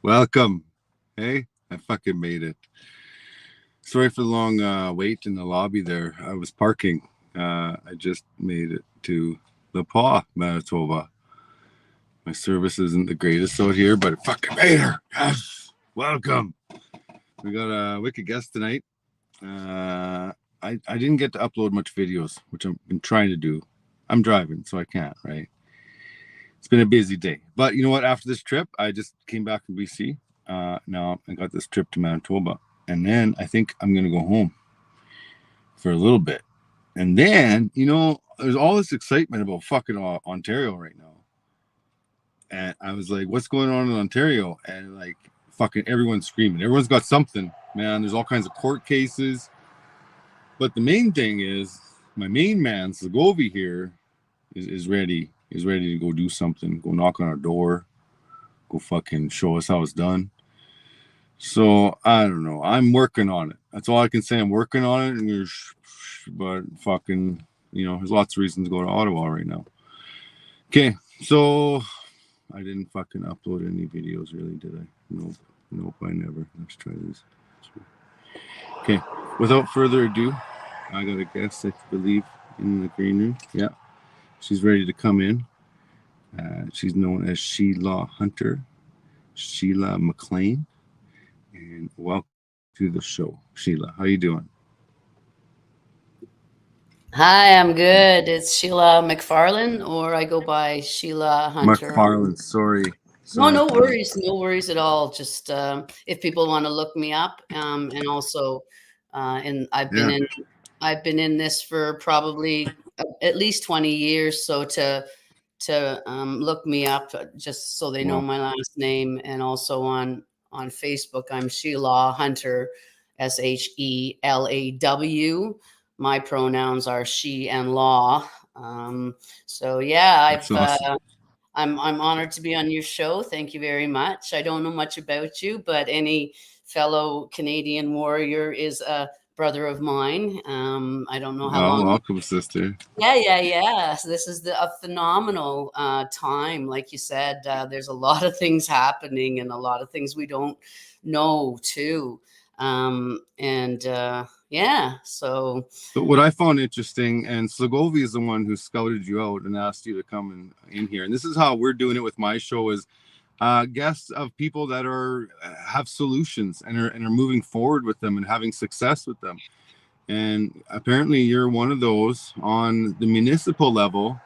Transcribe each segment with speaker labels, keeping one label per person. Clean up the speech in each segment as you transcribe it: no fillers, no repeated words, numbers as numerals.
Speaker 1: Welcome. Hey, I fucking made it. Sorry for the long wait in the lobby there. I was parking. I just made it to La Pas, Manitoba. My service isn't the greatest out here, but I fucking made her. Yes. Welcome. We got a wicked guest tonight. I didn't get to upload much videos, which I've been trying to do. I'm driving, so I can't, right? It's been a busy day. But you know what? After this trip, I just came back from BC. Now I got this trip to Manitoba. And then I think I'm going to go home for a little bit. And then, there's all this excitement about fucking Ontario right now. And I was like, what's going on in Ontario? And like, fucking everyone's screaming. Everyone's got something, man. There's all kinds of court cases. But the main thing is, my main man, Selgovae here, is ready. He's ready to go do something, go knock on our door, go fucking show us how it's done. So I don't know. I'm working on it. That's all I can say. I'm working on it. But fucking, there's lots of reasons to go to Ottawa right now. Okay, so I didn't fucking upload any videos, really, did I? Nope, I never. Let's try this. Okay, without further ado, I got a guest, I believe, in the green room. Yeah, she's ready to come in. She's known as SheLaw Hunter, Sheila McLean. And welcome to the show, Sheila. How you doing?
Speaker 2: Hi, I'm good. It's Sheila McFarlane, or I go by Sheila Hunter.
Speaker 1: McFarlane. Sorry.
Speaker 2: No worries, no worries at all. Just if people want to look me up, and also, and I've been in this for probably at least 20 years. So to look me up, just so they know my last name, and also on Facebook, I'm SheLaw Hunter, SheLaw. My pronouns are she and law. So yeah,
Speaker 1: awesome.
Speaker 2: I'm honored to be on your show. Thank you very much. I don't know much about you, but any fellow Canadian warrior is a brother of mine. I don't know how long.
Speaker 1: Welcome, sister.
Speaker 2: Yeah. So this is a phenomenal time. Like you said, there's a lot of things happening and a lot of things we don't know too. Yeah, so.
Speaker 1: But what I found interesting, and Selgovae is the one who scouted you out and asked you to come in here. And this is how we're doing it with my show: is guests of people that have solutions and are moving forward with them and having success with them. And apparently, you're one of those on the municipal level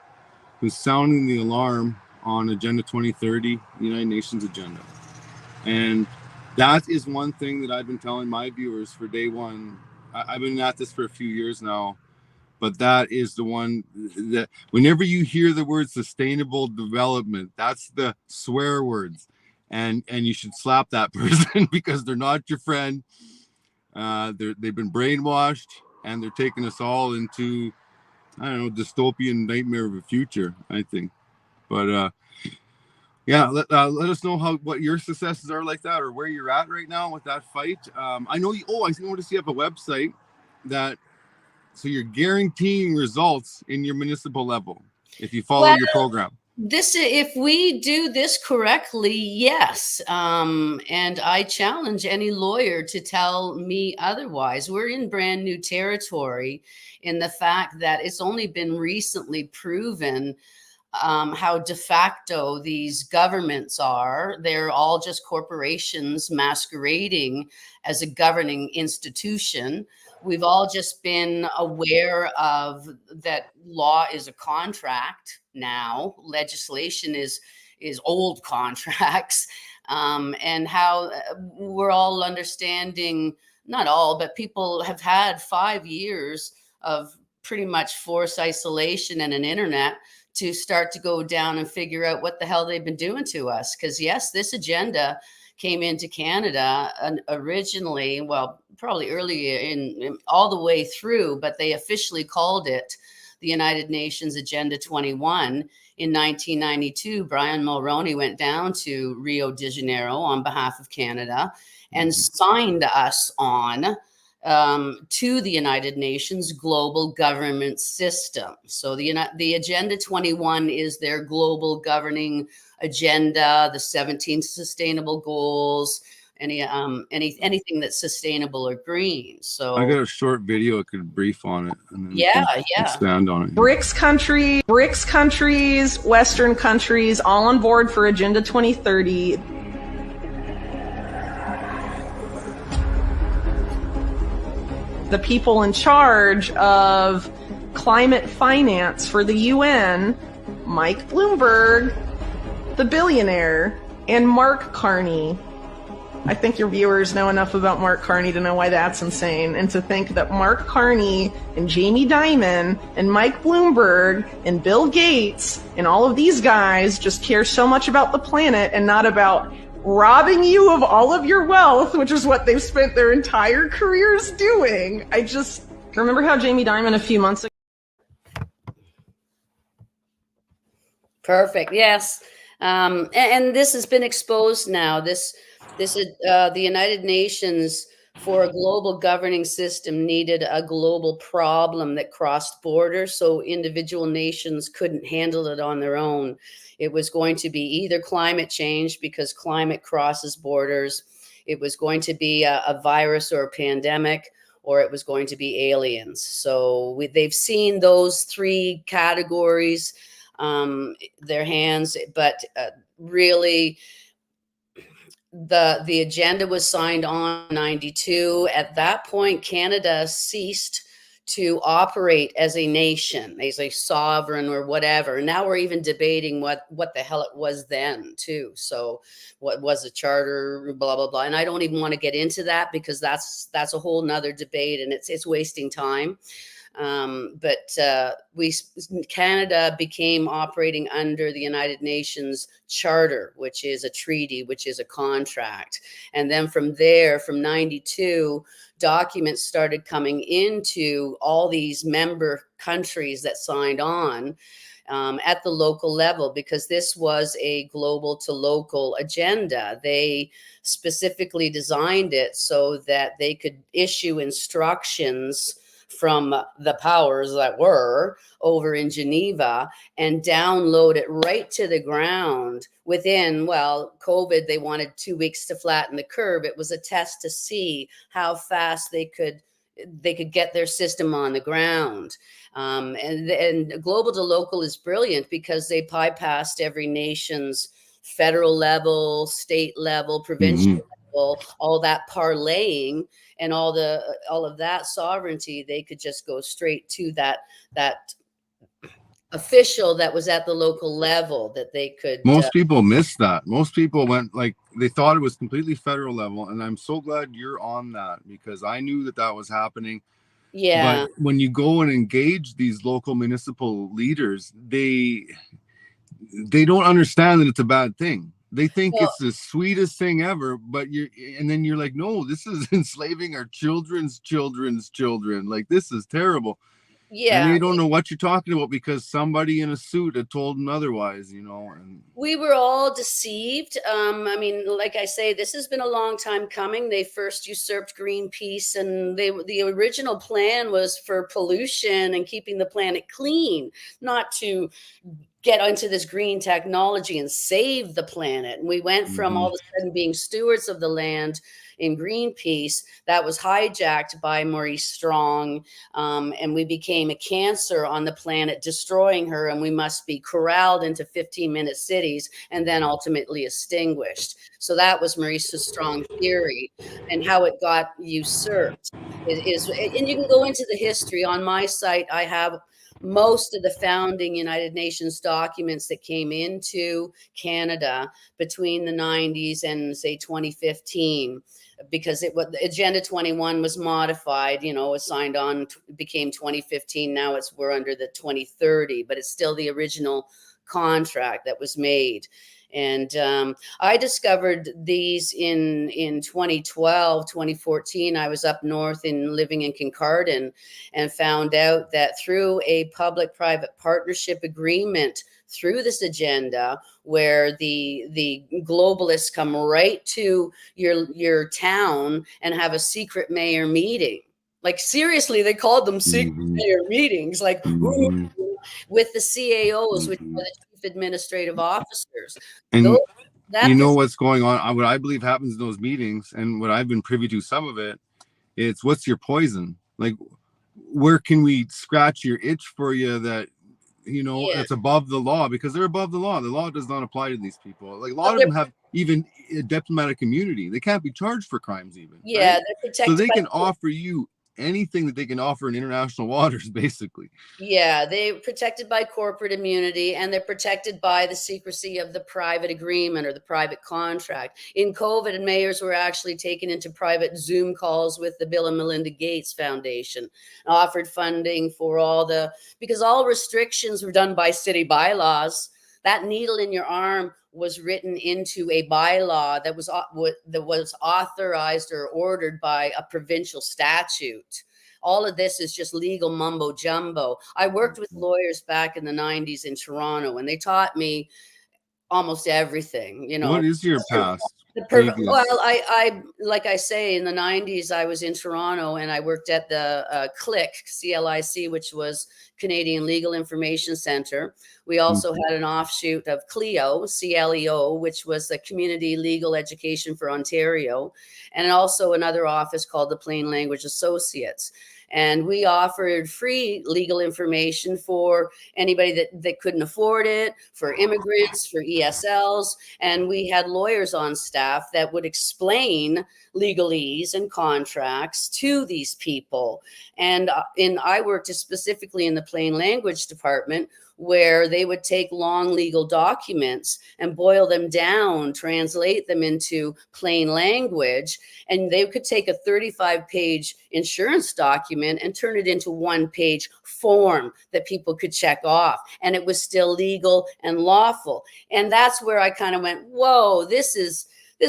Speaker 1: who's sounding the alarm on Agenda 2030, the United Nations agenda. And that is one thing that I've been telling my viewers for day one. I've been at this for a few years now, but that is the one that whenever you hear the word sustainable development, that's the swear words. And you should slap that person because they're not your friend. They've been brainwashed and they're taking us all into, I don't know, dystopian nightmare of a future, I think. But yeah, let us know what your successes are like that, or where you're at right now with that fight. I know you. Oh, I noticed you have a website so you're guaranteeing results in your municipal level if you follow your program.
Speaker 2: If we do this correctly, yes. And I challenge any lawyer to tell me otherwise. We're in brand new territory in the fact that it's only been recently proven how de facto these governments are. They're all just corporations masquerading as a governing institution. We've all just been aware of that law is a contract now. Legislation is old contracts, and how we're all understanding, not all, but people have had 5 years of pretty much forced isolation and an internet to start to go down and figure out what the hell they've been doing to us. Because yes, this agenda came into Canada originally, well, probably earlier in all the way through, but they officially called it the United Nations Agenda 21 in 1992. Brian Mulroney went down to Rio de Janeiro on behalf of Canada and signed us on to the United Nations global government system. So the Agenda 21 is their global governing agenda, the 17 sustainable goals, anything that's sustainable or green. So
Speaker 1: I got a short video I could brief on it, and then
Speaker 2: yeah,
Speaker 1: expand on it.
Speaker 3: BRICS countries, Western countries, all on board for Agenda 2030. The people in charge of climate finance for the UN, Mike Bloomberg, the billionaire, and Mark Carney. I think your viewers know enough about Mark Carney to know why that's insane, and to think that Mark Carney and Jamie Dimon and Mike Bloomberg and Bill Gates and all of these guys just care so much about the planet and not about robbing you of all of your wealth, which is what they've spent their entire careers doing. I just remember how Jamie Dimon a few months ago.
Speaker 2: Perfect. Yes. And this has been exposed now. This is the United Nations, for a global governing system, needed a global problem that crossed borders, so individual nations couldn't handle it on their own. It was going to be either climate change, because climate crosses borders. It was going to be a virus or a pandemic, or it was going to be aliens. So they've seen those three categories, their hands, but really, the agenda was signed on in 92. At that point, Canada ceased to operate as a nation, as a sovereign or whatever. Now we're even debating what the hell it was then too. So what was a charter, blah, blah, blah. And I don't even want to get into that, because that's a whole nother debate, and it's wasting time. Canada became operating under the United Nations Charter, which is a treaty, which is a contract. And then from there, from 92, documents started coming into all these member countries that signed on at the local level, because this was a global to local agenda. They specifically designed it so that they could issue instructions from the powers that were over in Geneva and download it right to the ground within, well, COVID, they wanted 2 weeks to flatten the curve. It was a test to see how fast they could get their system on the ground. And global to local is brilliant, because they bypassed every nation's federal level, state level, provincial level, all that parlaying and all of that sovereignty. They could just go straight to that official that was at the local level, that they could.
Speaker 1: Most people missed that. Most people went, like, they thought it was completely federal level, and I'm so glad you're on that, because I knew that was happening.
Speaker 2: Yeah.
Speaker 1: But when you go and engage these local municipal leaders, they don't understand that it's a bad thing. They think it's the sweetest thing ever, but then you're like, no, this is enslaving our children's children. Like, this is terrible.
Speaker 2: Yeah.
Speaker 1: And they don't know what you're talking about, because somebody in a suit had told them otherwise, and
Speaker 2: we were all deceived. I mean, like I say, this has been a long time coming. They first usurped Greenpeace, and the original plan was for pollution and keeping the planet clean, not to get into this green technology and save the planet. And we went from all of a sudden being stewards of the land in Greenpeace, that was hijacked by Maurice Strong, and we became a cancer on the planet, destroying her, and we must be corralled into 15-minute cities and then ultimately extinguished. So that was Maurice Strong's theory, and how it got usurped and you can go into the history. On my site, I have most of the founding United Nations documents that came into Canada between the 90s and, say, 2015, because Agenda 21 was modified, was signed on, became 2015. Now we're under the 2030, but it's still the original contract that was made. And I discovered these in 2012, 2014. I was up north living in Kincardine, and found out that through a public-private partnership agreement through this agenda, where the globalists come right to your town and have a secret mayor meeting. Like seriously, they called them secret mayor meetings, like with the CAOs, which are the chief administrative officers.
Speaker 1: And
Speaker 2: That
Speaker 1: you know
Speaker 2: was,
Speaker 1: what's going on? What I believe happens in those meetings, and what I've been privy to some of it, it's what's your poison? Like, where can we scratch your itch for you that, you know,
Speaker 2: yeah.
Speaker 1: that's above the law? Because they're above the law. The law does not apply to these people. Like, a lot
Speaker 2: Well,
Speaker 1: of them have even a diplomatic immunity. They can't be charged for crimes even.
Speaker 2: yeah,
Speaker 1: Right?
Speaker 2: they're
Speaker 1: So
Speaker 2: protected
Speaker 1: they
Speaker 2: by,
Speaker 1: can offer you anything that they can offer in international waters, basically.
Speaker 2: yeah, they're protected by corporate immunity, and they're protected by the secrecy of the private agreement or the private contract. In COVID, and mayors were actually taken into private Zoom calls with the Bill and Melinda Gates Foundation, offered funding for because all restrictions were done by city bylaws. That needle in your arm was written into a bylaw that was authorized or ordered by a provincial statute. All of this is just legal mumbo jumbo. I worked with lawyers back in the 90s in Toronto, and they taught me almost everything, you know.
Speaker 1: What is your past?
Speaker 2: Well, I like I say, in the 90s, I was in Toronto, and I worked at the CLIC, which was Canadian Legal Information Center. We also had an offshoot of CLEO, which was the Community Legal Education for Ontario, and also another office called the Plain Language Associates. And we offered free legal information for anybody that couldn't afford it, for immigrants, for ESLs. And we had lawyers on staff that would explain legalese and contracts to these people. And I worked specifically in the plain language department, where they would take long legal documents and boil them down, translate them into plain language. And they could take a 35-page insurance document and turn it into one-page form that people could check off. And it was still legal and lawful. And that's where I kind of went, whoa, this is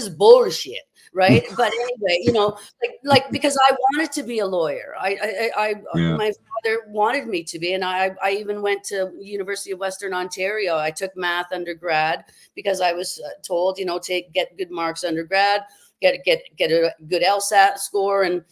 Speaker 2: bullshit. Right. But anyway, you know, like because I wanted to be a lawyer. My father wanted me to be. And I even went to University of Western Ontario. I took math undergrad because I was told, you know, get good marks undergrad, get a good LSAT score, and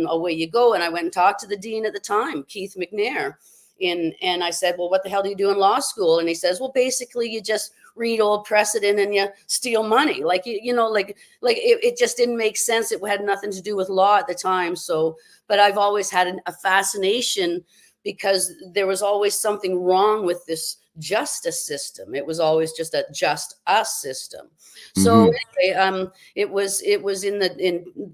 Speaker 2: away you go. And I went and talked to the dean at the time, Keith McNair. And I said, well, what the hell do you do in law school? And he says, well, basically you just read old precedent and you steal money. Like, you know, like it just didn't make sense. It had nothing to do with law at the time. So, but I've always had a fascination, because there was always something wrong with this justice system. It was always just a just us system. So anyway, it was in the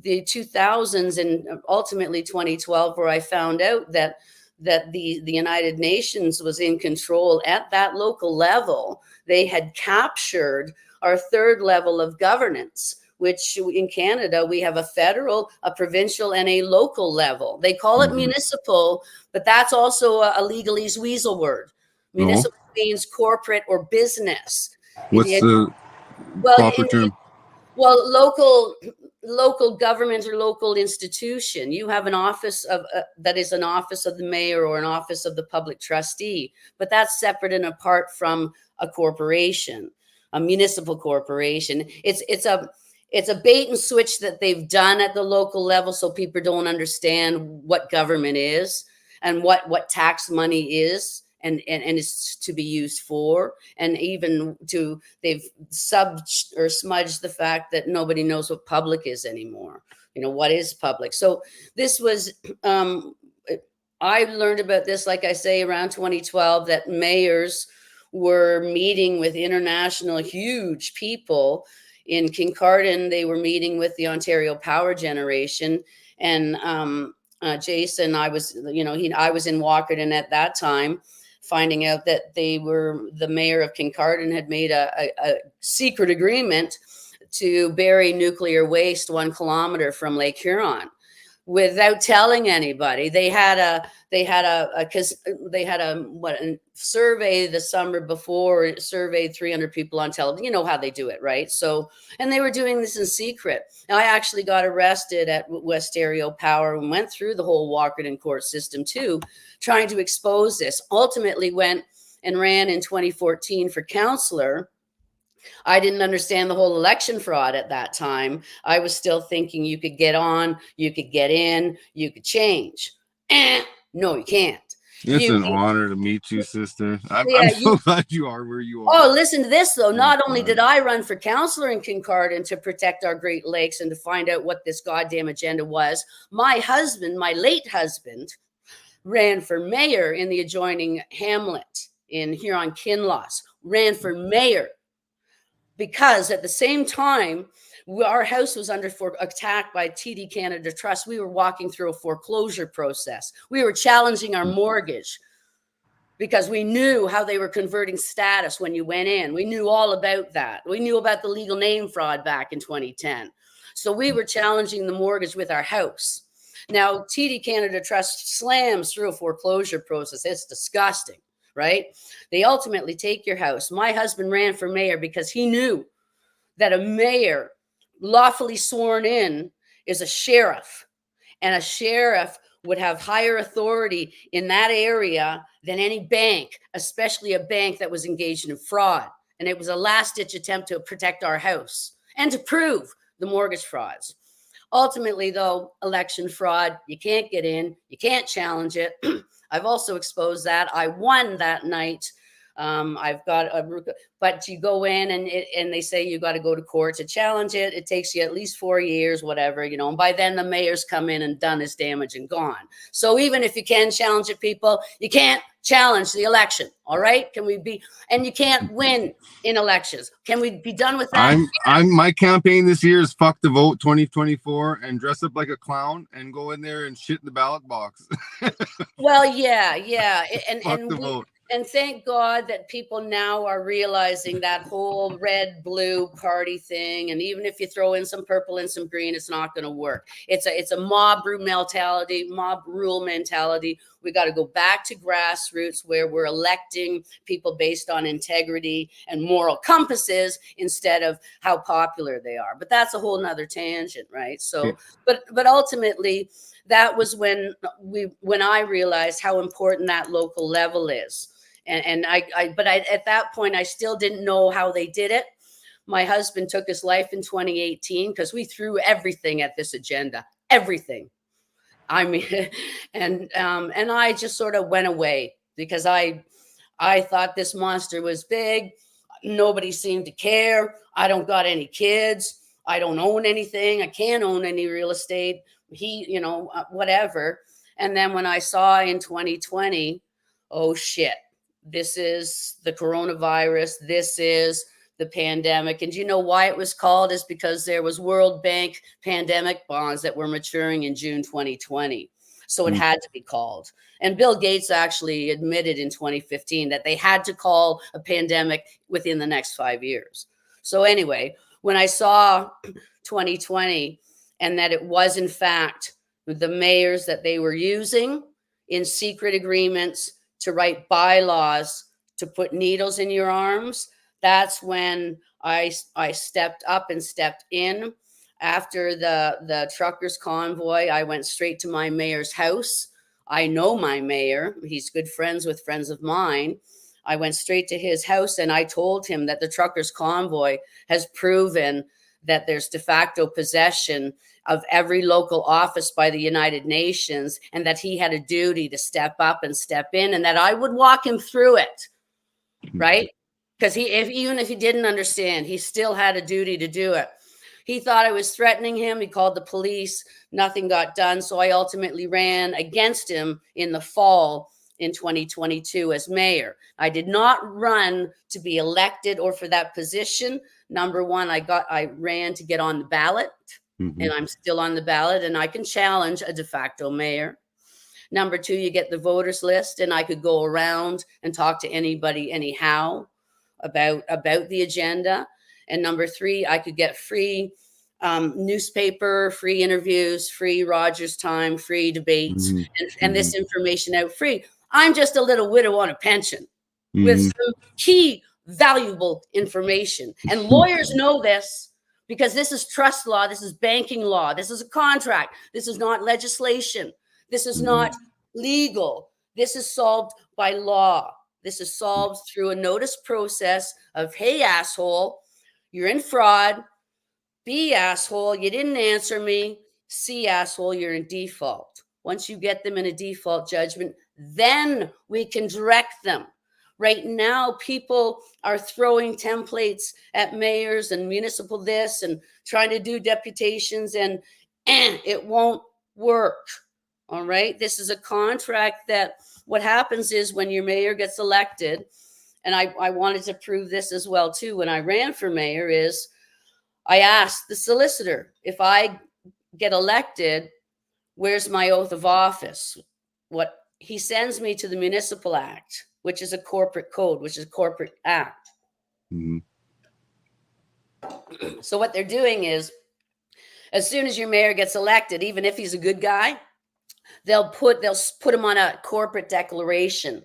Speaker 2: 2000s and ultimately 2012 where I found out that the United Nations was in control at that local level. They had captured our third level of governance, which in Canada, we have a federal, a provincial, and a local level. They call it municipal, but that's also a legalese weasel word. Municipal means corporate or business.
Speaker 1: What's the proper term?
Speaker 2: Well, local government or local institution. You have an office of that is an office of the mayor or an office of the public trustee, but that's separate and apart from a corporation, a municipal corporation. It's a bait and switch that they've done at the local level, so people don't understand what government is and what tax money is. And is to be used for, and even they've smudged the fact that nobody knows what public is anymore. You know, what is public? So this was, I learned about this, like I say, around 2012, that mayors were meeting with international huge people. In Kincardine, they were meeting with the Ontario Power Generation, and Jason, I was in Walkerton at that time, finding out that the mayor of Kincardine had made a secret agreement to bury nuclear waste 1 kilometer from Lake Huron without telling anybody. They had a survey the summer before. It surveyed 300 people on television. You know how they do it, right? So, and they were doing this in secret. Now, I actually got arrested at Westario Power and went through the whole Walkerton court system too, trying to expose this. Ultimately went and ran in 2014 for councillor I didn't understand the whole election fraud at that time. I was still thinking you could get on, you could get in, you could change. No, you can't.
Speaker 1: It's an honor to meet you, sister. I'm so glad you are where you are.
Speaker 2: Oh, listen to this, though. Not only did I run for counselor in Kincardine to protect our Great Lakes and to find out what this goddamn agenda was, my husband, my late husband, ran for mayor in the adjoining hamlet in Huron-Kinloss, ran for mayor because at the same time, our house was under attack by TD Canada Trust. We were walking through a foreclosure process. We were challenging our mortgage because we knew how they were converting status when you went in. We knew all about that. We knew about the legal name fraud back in 2010. So we were challenging the mortgage with our house. Now, TD Canada Trust slams through a foreclosure process. It's disgusting, right? They ultimately take your house. My husband ran for mayor because he knew that a mayor lawfully sworn in is a sheriff, and a sheriff would have higher authority in that area than any bank, especially a bank that was engaged in fraud. And it was a last-ditch attempt to protect our house and to prove the mortgage frauds. Ultimately, though, election fraud, you can't get in, you can't challenge it. I've also exposed that. I won that night. I've got but you go in and they say you got to go to court to challenge it. It takes you at least 4 years, whatever, you know, and by then the mayor's come in and done his damage and gone. So even if you can challenge it, people, you can't challenge the election. All right. Can we be, and you can't win in elections. Can we be done with that?
Speaker 1: My campaign this year is fuck the vote 2024 and dress up like a clown and go in there and shit in the ballot box.
Speaker 2: Well, yeah.
Speaker 1: Fuck the vote.
Speaker 2: And thank God that people now are realizing that whole red, blue party thing. And even if you throw in some purple and some green, it's not going to work. It's a mob rule mentality. We got to go back to grassroots where we're electing people based on integrity and moral compasses instead of how popular they are. But that's a whole nother tangent, right? So, but ultimately, that was when I realized how important that local level is. And but at that point, I still didn't know how they did it. My husband took his life in 2018 because we threw everything at this agenda, everything. I mean, and I just sort of went away because I thought this monster was big. Nobody seemed to care. I don't got any kids. I don't own anything. I can't own any real estate. Whatever. And then when I saw in 2020, oh shit, this is the coronavirus. This is the pandemic. And do you know why it was called? Is because there was World Bank pandemic bonds that were maturing in June 2020. So it had to be called. And Bill Gates actually admitted in 2015 that they had to call a pandemic within the next 5 years. So anyway, when I saw 2020 and that it was in fact the mayors that they were using in secret agreements to write bylaws to put needles in your arms, that's when I stepped up and stepped in. After the truckers convoy, I went straight to my mayor's house. I know my mayor. He's good friends with friends of mine. I went straight to his house and I told him that the truckers convoy has proven that there's de facto possession of every local office by the United Nations, and that he had a duty to step up and step in, and that I would walk him through it, right? Because even if he didn't understand, he still had a duty to do it. He thought I was threatening him. He called the police. Nothing got done. So I ultimately ran against him in the fall in 2022 as mayor. I did not run to be elected or for that position. Number one, I ran to get on the ballot. And I'm still on the ballot, and I can challenge a de facto mayor. Number two, you get the voters list, and I could go around and talk to anybody anyhow about the agenda. And number three, I could get free newspaper, free interviews, free Rogers time, free debates, and this information out free. I'm just a little widow on a pension with some key valuable information. And lawyers know this. Because this is trust law, this is banking law, this is a contract, this is not legislation, this is not legal, this is solved by law. This is solved through a notice process of, hey, asshole, you're in fraud. B, asshole, you didn't answer me. C, asshole, you're in default. Once you get them in a default judgment, then we can direct them. Right now, people are throwing templates at mayors and municipal this and trying to do deputations, and it won't work. All right. This is a contract that what happens is when your mayor gets elected, and I wanted to prove this as well, too, when I ran for mayor, is I asked the solicitor, if I get elected, where's my oath of office? What he sends me to the Municipal Act, which is a corporate code, which is a corporate act.
Speaker 1: Mm-hmm.
Speaker 2: So what they're doing is, as soon as your mayor gets elected, even if he's a good guy, they'll put him on a corporate declaration.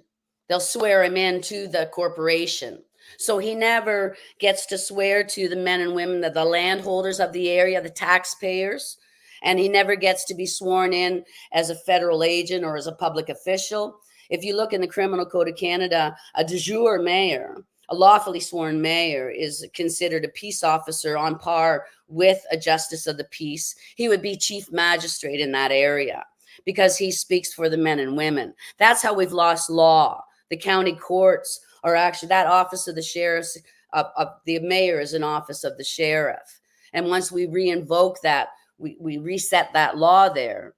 Speaker 2: They'll swear him into the corporation. So he never gets to swear to the men and women, the landholders of the area, the taxpayers. And he never gets to be sworn in as a federal agent or as a public official. If you look in the Criminal Code of Canada, a de jure mayor, a lawfully sworn mayor, is considered a peace officer on par with a justice of the peace. He would be chief magistrate in that area because he speaks for the men and women. That's how we've lost law. The county courts are actually, that office of the sheriff's, of the mayor is an office of the sheriff. And once we re-invoke that, we reset that law there,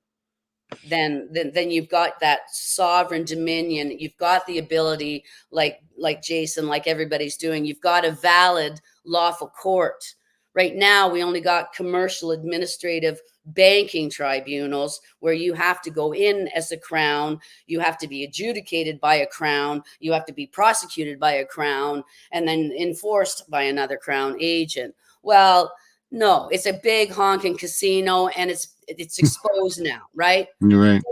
Speaker 2: then you've got that sovereign dominion. You've got the ability, like Jason, like everybody's doing, you've got a valid lawful court. Right now, we only got commercial administrative banking tribunals where you have to go in as a crown, you have to be adjudicated by a crown, you have to be prosecuted by a crown, and then enforced by another crown agent. Well, no, it's a big honking casino, and it's exposed now, right?
Speaker 1: You're right.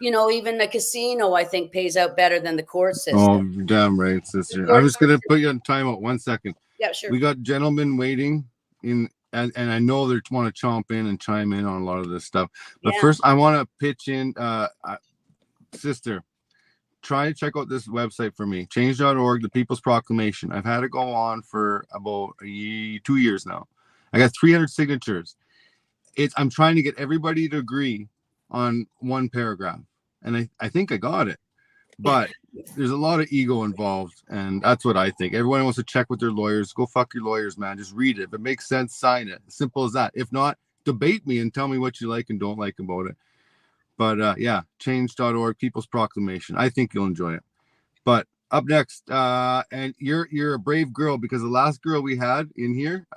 Speaker 2: You know, even the casino, I think, pays out better than the court system.
Speaker 1: Oh, damn right, sister. I'm just gonna put you on timeout 1 second.
Speaker 2: Yeah, sure.
Speaker 1: We got gentlemen waiting in, and I know they want to chomp in and chime in on a lot of this stuff. But first, I want to pitch in, sister. Try to check out this website for me, change.org, the People's Proclamation. I've had it go on for about 2 years now. I got 300 signatures. I'm trying to get everybody to agree on one paragraph, and I think I got it. But there's a lot of ego involved, and that's what I think. Everyone wants to check with their lawyers. Go fuck your lawyers, man. Just read it. If it makes sense, sign it. Simple as that. If not, debate me and tell me what you like and don't like about it. But yeah, change.org, People's Proclamation. I think you'll enjoy it. But up next, and you're a brave girl, because the last girl we had in here,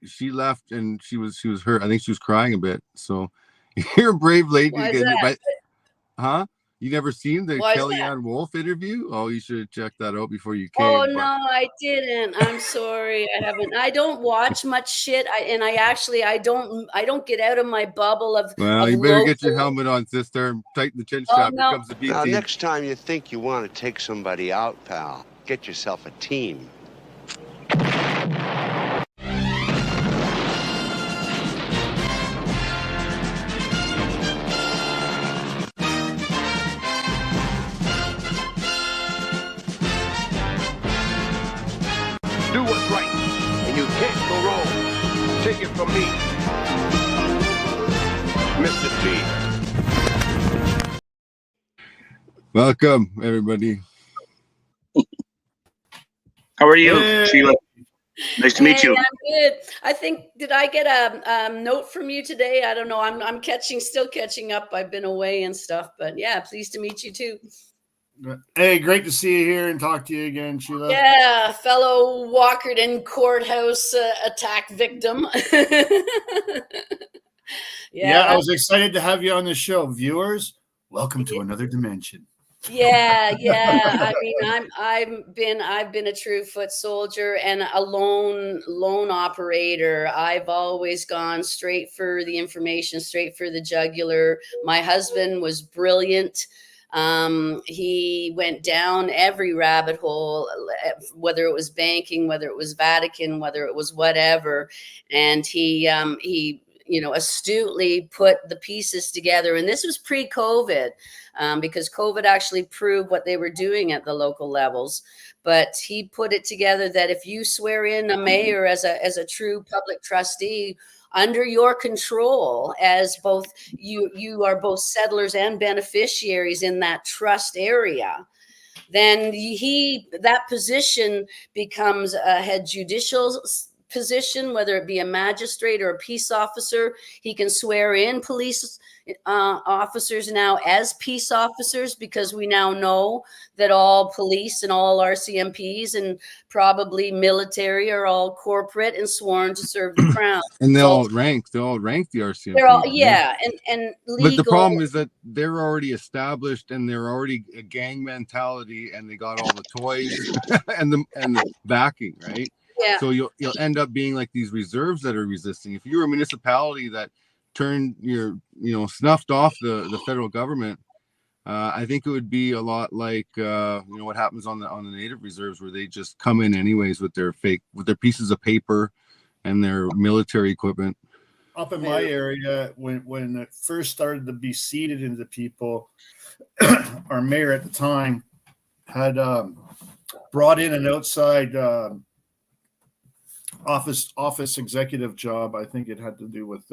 Speaker 1: she left and she was hurt. I think she was crying a bit. So you're a brave lady.
Speaker 2: Why is that?
Speaker 1: Huh? You never seen the Kellyanne Wolf interview? Oh, you should have checked that out before you came.
Speaker 2: Oh, no, I didn't. I'm sorry. I haven't. I don't watch much shit. I don't get out of my bubble of.
Speaker 1: Well, you better get your helmet on, sister, and tighten the chin strap.
Speaker 2: No.
Speaker 1: Here comes the BT.
Speaker 4: Now, next time you think you want to take somebody out, pal, get yourself a team. Do what's right, and you can't go wrong. Take it from me, Mr. T.
Speaker 1: Welcome, everybody.
Speaker 5: How are you,
Speaker 2: Hey.
Speaker 5: Sheila? Nice to meet you.
Speaker 2: I'm good. I think, did I get a note from you today? I don't know. I'm still catching up. I've been away and stuff, but yeah, pleased to meet you too.
Speaker 6: Hey, great to see you here and talk to you again, Sheila.
Speaker 2: Yeah, fellow Walkerton courthouse attack victim.
Speaker 6: Yeah, I was excited to have you on the show. Viewers, welcome to another dimension.
Speaker 2: Yeah. I mean, I've been a true foot soldier and a lone operator. I've always gone straight for the information, straight for the jugular. My husband was brilliant. He went down every rabbit hole, whether it was banking, whether it was Vatican, whether it was whatever. And he astutely put the pieces together. And this was pre-COVID, because COVID actually proved what they were doing at the local levels. But he put it together that if you swear in a mayor as a true public trustee under your control, as both you are both settlers and beneficiaries in that trust area, then that position becomes a head judicial position, whether it be a magistrate or a peace officer. He can swear in police officers now as peace officers, because we now know that all police and all RCMPs and probably military are all corporate and sworn to serve the crown.
Speaker 1: And they all rank the RCMP.
Speaker 2: They're all,
Speaker 1: right?
Speaker 2: yeah, and legal.
Speaker 1: But the problem is that they're already established and they're already a gang mentality, and they got all the toys and the backing, right?
Speaker 2: Yeah.
Speaker 1: So you'll end up being like these reserves that are resisting. If you're a municipality that turned snuffed off the federal government, I think it would be a lot like what happens on the native reserves, where they just come in anyways with their pieces of paper and their military equipment.
Speaker 6: Up in my area, when it first started to be seeded into people, our mayor at the time had brought in an outside office executive job. I think it had to do with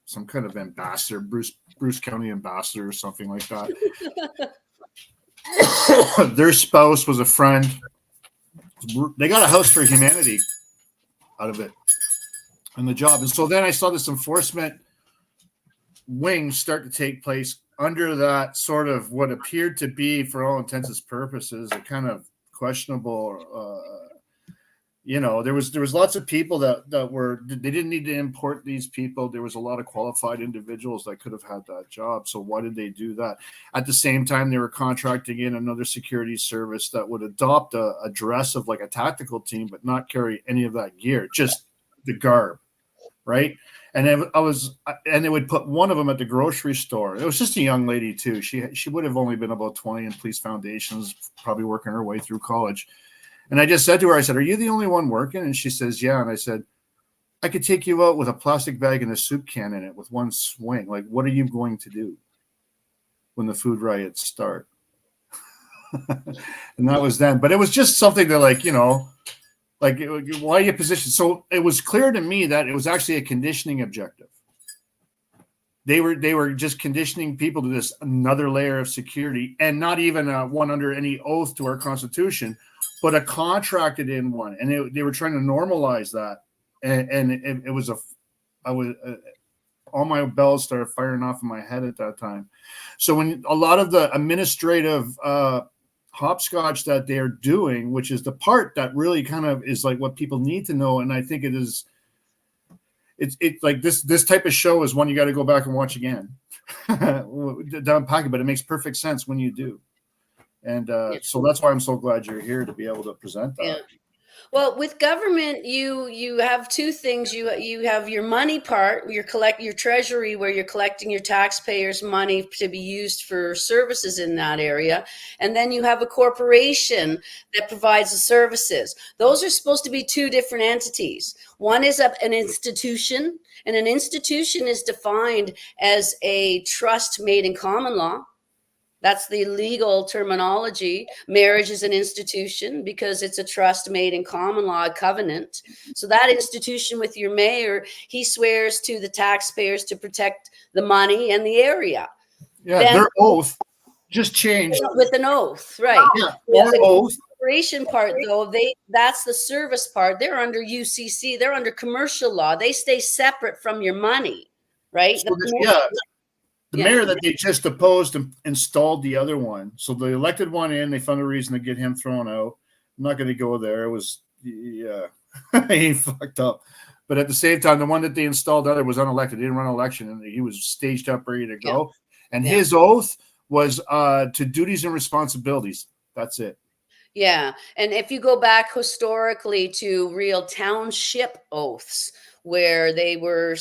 Speaker 6: some kind of ambassador, Bruce County ambassador or something like that. Their spouse was a friend. They got a house for humanity out of it and the job. And so then I saw this enforcement wing start to take place under that sort of what appeared to be, for all intents and purposes, a kind of questionable there was lots of people that they didn't need to import these people. There was a lot of qualified individuals that could have had that job. So why did they do that? At the same time, they were contracting in another security service that would adopt a dress of like a tactical team, but not carry any of that gear, just the garb, right? And then they would put one of them at the grocery store. It was just a young lady too. She would have only been about 20 in police foundations, probably working her way through college. And I just said to her, I said, "Are you the only one working?" And she says, "Yeah." And I said, "I could take you out with a plastic bag and a soup can in it with one swing. Like, what are you going to do when the food riots start?" And that was then. But it was just something that, why you position. So it was clear to me that it was actually a conditioning objective. They were just conditioning people to this another layer of security, and not even one under any oath to our Constitution, but a contracted in one. And they were trying to normalize that. And it was all my bells started firing off in my head at that time. So when a lot of the administrative hopscotch that they're doing, which is the part that really kind of is like what people need to know, and I think it is. It's like this type of show is one you got to go back and watch again to unpack it, but it makes perfect sense when you do. And so that's why I'm so glad you're here to be able to present that.
Speaker 2: Yeah. Well, with government, you have two things. You have your money part, your treasury, where you're collecting your taxpayers' money to be used for services in that area. And then you have a corporation that provides the services. Those are supposed to be two different entities. One is an institution, and an institution is defined as a trust made in common law. That's the legal terminology. Marriage is an institution because it's a trust made in common law, a covenant. So that institution with your mayor, he swears to the taxpayers to protect the money and the area.
Speaker 6: Yeah, then, their oath just changed.
Speaker 2: With an oath, right.
Speaker 6: Yeah, or oath.
Speaker 2: Corporation part, though, that's the service part. They're under UCC. They're under commercial law. They stay separate from your money, right?
Speaker 6: So the mayor that they just opposed and installed the other one. So they elected one in. They found a reason to get him thrown out. I'm not going to go there. It was, he fucked up. But at the same time, the one that they installed other was unelected. He didn't run an election, and he was staged up, ready to go. And his oath was to duties and responsibilities. That's it.
Speaker 2: Yeah. And if you go back historically to real township oaths, where they were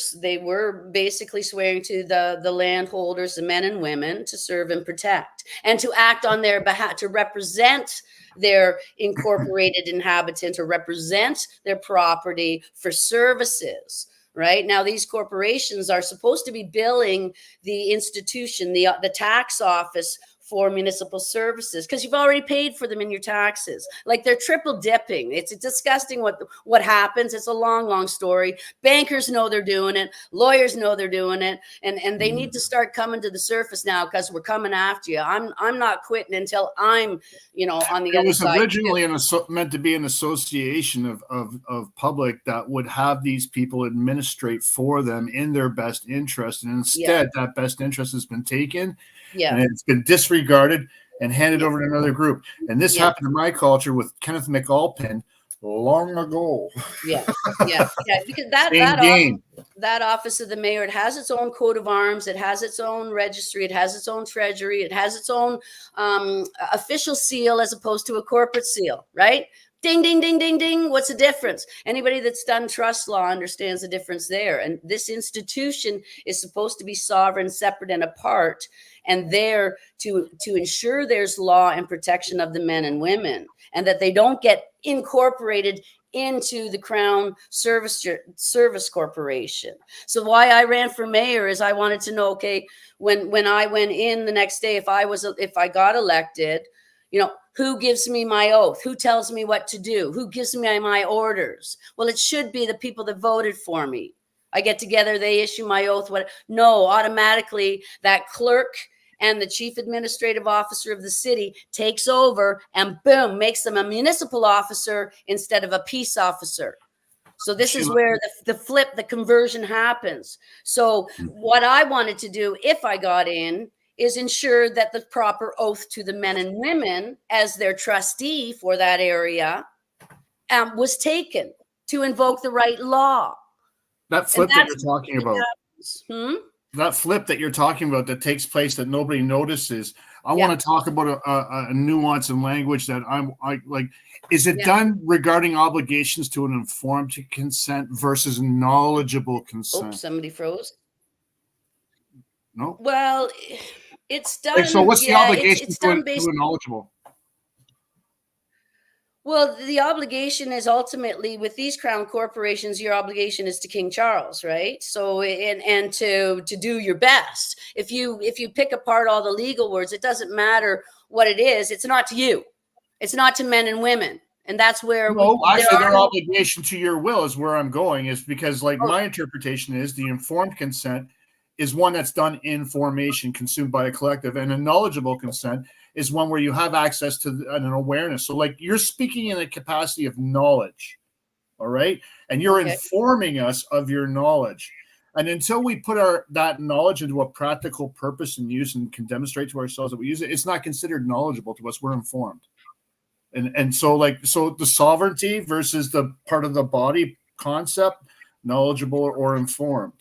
Speaker 2: basically swearing to the landholders, the men and women, to serve and protect, and to act on their behalf, to represent their incorporated inhabitant, or represent their property for services. right? Now, these corporations are supposed to be billing the institution, the tax office, for municipal services, because you've already paid for them in your taxes. Like, they're triple dipping. It's disgusting what happens. It's a long story. Bankers know they're doing it. Lawyers know they're doing it, and they need to start coming to the surface now, because we're coming after you. I'm not quitting until I'm, on the other side.
Speaker 6: It was originally meant to be an association of public that would have these people administrate for them in their best interest, and instead that best interest has been taken.
Speaker 2: Yeah.
Speaker 6: And it's been disregarded and handed over to another group. And this happened in my culture with Kenneth McAlpin long ago.
Speaker 2: Yeah. Because that office of the mayor, it has its own coat of arms. It has its own registry. It has its own treasury. It has its own official seal as opposed to a corporate seal, right? Ding, ding, ding, ding, ding. What's the difference? Anybody that's done trust law understands the difference there. And this institution is supposed to be sovereign, separate, and apart, and there to ensure there's law and protection of the men and women, and that they don't get incorporated into the Crown Service Corporation. So why I ran for mayor is I wanted to know, okay, when I went in the next day, if I got elected, who gives me my oath? Who tells me what to do? Who gives me my orders? Well, it should be the people that voted for me. I get together, they issue my oath. No, automatically that clerk and the chief administrative officer of the city takes over and boom, makes them a municipal officer instead of a peace officer. So this is where the conversion happens. So what I wanted to do if I got in is ensure that the proper oath to the men and women as their trustee for that area was taken to invoke the right law.
Speaker 6: That flip that you're talking about. That flip that you're talking about that takes place that nobody notices. I want to talk about a nuance in language that I like. Is it done regarding obligations to an informed consent versus knowledgeable consent?
Speaker 2: Oops, somebody froze.
Speaker 6: No.
Speaker 2: Well, it's done.
Speaker 6: So what's the obligation
Speaker 2: it's
Speaker 6: to
Speaker 2: done
Speaker 6: a knowledgeable?
Speaker 2: Well, the obligation is ultimately with these crown corporations, your obligation is to King Charles, right? So, and to do your best. If you pick apart all the legal words, it doesn't matter what it is. It's not to you. It's not to men and women. And that's where
Speaker 6: their obligation to your will is where I'm going, is because my interpretation is the informed consent is one that's done in formation, consumed by a collective, and a knowledgeable consent is one where you have access to an awareness. So you're speaking in a capacity of knowledge, all right? And you're informing us of your knowledge. And until we put that knowledge into a practical purpose and use and can demonstrate to ourselves that we use it, it's not considered knowledgeable to us. We're informed. And so the sovereignty versus the part of the body concept, knowledgeable or informed.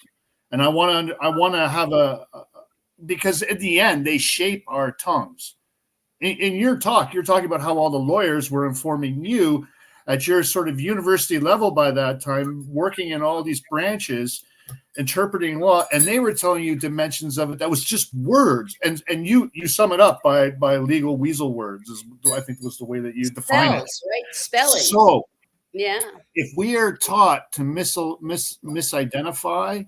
Speaker 6: And I want to have because at the end they shape our tongues. In your talk, you're talking about how all the lawyers were informing you at your sort of university level by that time, working in all these branches, interpreting law, and they were telling you dimensions of it that was just words. And you sum it up by legal weasel words, is I think was the way that you define it.
Speaker 2: Right? Spelling.
Speaker 6: So
Speaker 2: if
Speaker 6: we are taught to misidentify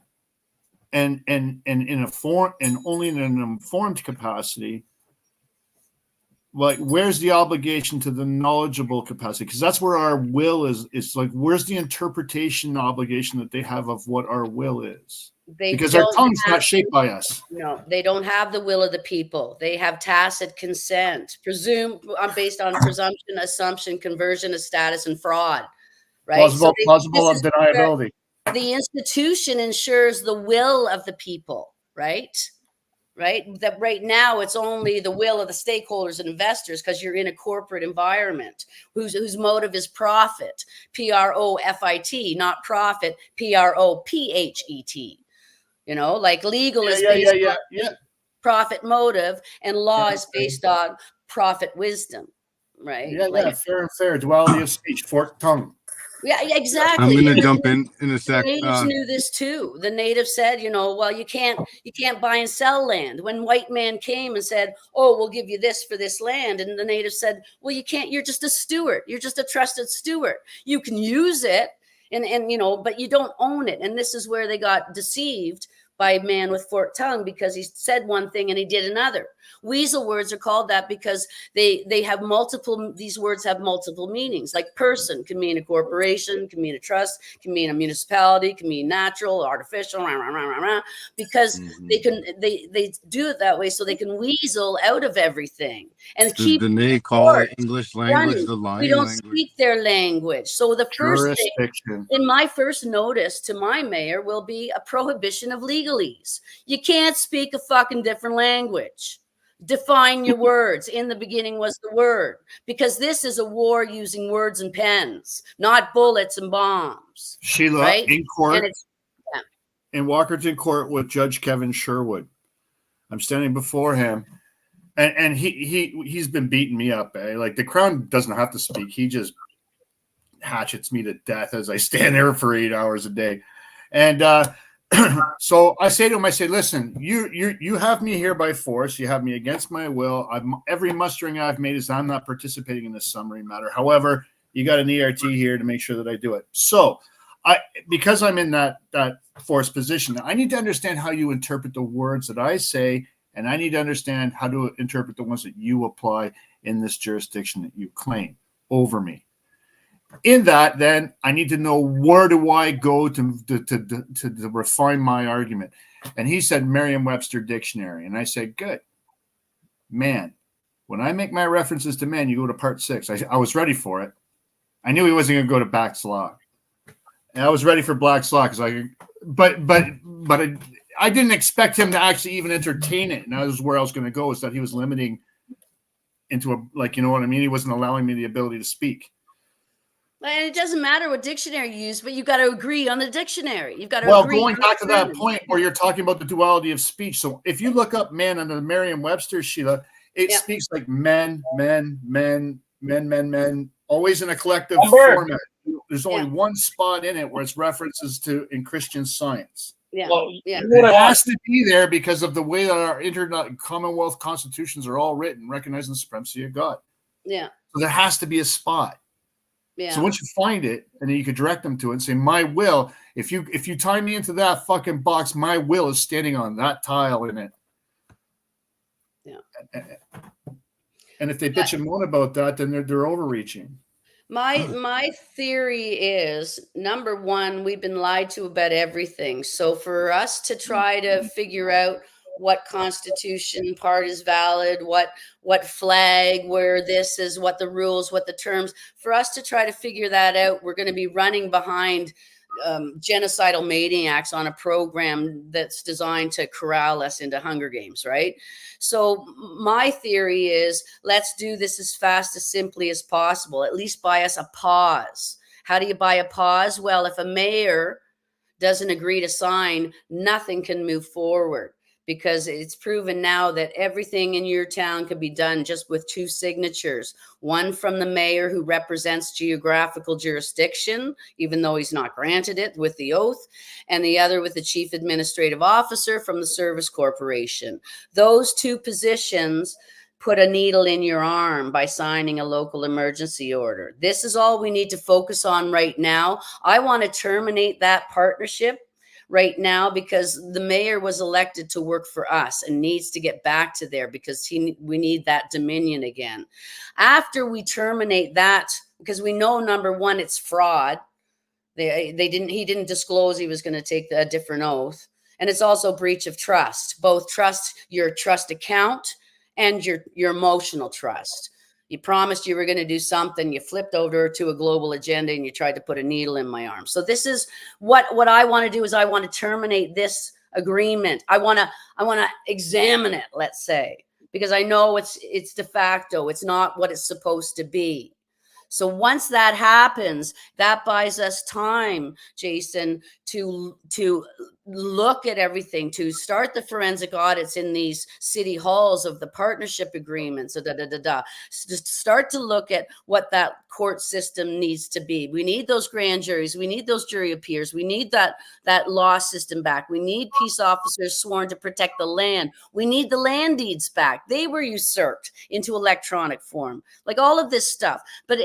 Speaker 6: and in a form and only in an informed capacity, where's the obligation to the knowledgeable capacity? Because that's where our will is. It's where's the interpretation obligation that they have of what our will is? Because our tongue's not shaped by us.
Speaker 2: No, they don't have the will of the people. They have tacit consent, based on presumption, assumption, conversion of status, and fraud. Right?
Speaker 6: Plausible of deniability.
Speaker 2: The institution ensures the will of the people, right? That right now it's only the will of the stakeholders and investors because you're in a corporate environment whose motive is profit, PROFIT, not profit, PROPHET. Legal is based on profit motive, and law is based on profit wisdom, right?
Speaker 6: Fair and fair. Duality of speech, forked tongue.
Speaker 2: Yeah, exactly.
Speaker 1: I'm going to jump in a sec.
Speaker 2: The natives knew this too. The natives said, well, you can't buy and sell land. When white man came and said, oh, we'll give you this for this land, and the natives said, well, you can't. You're just a steward. You're just a trusted steward. You can use it And you know, but you don't own it. And this is where they got deceived by a man with forked tongue, because he said one thing and he did another. Weasel words are called that because they have multiple, these words have multiple meanings. Like person can mean a corporation, can mean a trust, can mean a municipality, can mean natural, artificial, because they do it that way so they can weasel out of everything and keep.
Speaker 1: Didn't they call it English language the lying
Speaker 2: we don't
Speaker 1: language?
Speaker 2: speak their language. So the first thing
Speaker 6: Jurisdiction.
Speaker 2: in my first notice to my mayor will be a prohibition of legalese. You can't speak a fucking different language. Define your words. In the beginning was the word, because this is a war using words and pens, not bullets and bombs.
Speaker 6: SheLaw,
Speaker 2: right?
Speaker 6: in court,
Speaker 2: And it's,
Speaker 6: in Walkerton Court with Judge Kevin Sherwood. I'm standing before him, and he's been beating me up. Like, the Crown doesn't have to speak. He just hatchets me to death as I stand there for 8 hours a day. And so I say to him, I say, listen, you have me here by force. You have me against my will. Every mustering I've made is I'm not participating in this summary matter. However, you got an ERT here to make sure that I do it. So because I'm in that forced position, I need to understand how you interpret the words that I say, and I need to understand how to interpret the ones that you apply in this jurisdiction that you claim over me. In that, then, I need to know, where do I go to refine my argument? And he said Merriam-Webster dictionary. And I said, good. Man. When I make my references to man, you go to part 6. I was ready for it. I knew he wasn't going to go to Black's Law. And I was ready for Black's Law, but I didn't expect him to actually even entertain it. And that was where I was going to go, is that he was limiting into a, like, you know what I mean? He wasn't allowing me the ability to speak.
Speaker 2: and it doesn't matter what dictionary you use, but you've got to agree on the dictionary. You've got to
Speaker 6: Well,
Speaker 2: agree.
Speaker 6: going back to that point where you're talking about the duality of speech. So if you look up man under the Merriam-Webster, SheLaw, it speaks like men, always in a collective format. There's only one spot in it where it's references to in Christian Science.
Speaker 2: Yeah.
Speaker 7: Well,
Speaker 2: yeah.
Speaker 6: It has to be there because of the way that our Commonwealth constitutions are all written, recognizing the supremacy of God.
Speaker 2: Yeah.
Speaker 6: So there has to be a spot.
Speaker 2: Yeah.
Speaker 6: So once you find it, and then you could direct them to it and say, my will, if you tie me into that fucking box, my will is standing on that tile in it.
Speaker 2: Yeah.
Speaker 6: And if they bitch and moan about that, then they're overreaching.
Speaker 2: My theory is, number one, we've been lied to about everything. So for us to try to figure out what constitution part is valid, what flag, where this is, what the rules, what the terms, for us to try to figure that out, we're going to be running behind genocidal maniacs on a program that's designed to corral us into Hunger Games, right? So my theory is, let's do this as fast, as simply as possible. At least buy us a pause. How do you buy a pause? Well, if a mayor doesn't agree to sign, nothing can move forward, because it's proven now that everything in your town could be done just with 2 signatures. One from the mayor, who represents geographical jurisdiction, even though he's not granted it with the oath, and the other with the chief administrative officer from the service corporation. Those 2 positions put a needle in your arm by signing a local emergency order. This is all we need to focus on right now. I want to terminate that partnership right now, because the mayor was elected to work for us and needs to get back to there, because we need that dominion again. After we terminate that, because we know, number one, it's fraud. He didn't disclose he was going to take a different oath. And it's also breach of trust, both your trust account and your emotional trust. You promised you were going to do something. You flipped over to a global agenda and you tried to put a needle in my arm. So this is what I want to do, is I want to terminate this agreement. I want to examine it, let's say, because I know it's de facto. It's not what it's supposed to be. So once that happens, that buys us time, Jason, to look at everything, to start the forensic audits in these city halls of the partnership agreements, start to look at what that court system needs to be. We need those grand juries. We need those jury appeals. We need that law system back. We need peace officers sworn to protect the land. We need the land deeds back. They were usurped into electronic form, like all of this stuff. But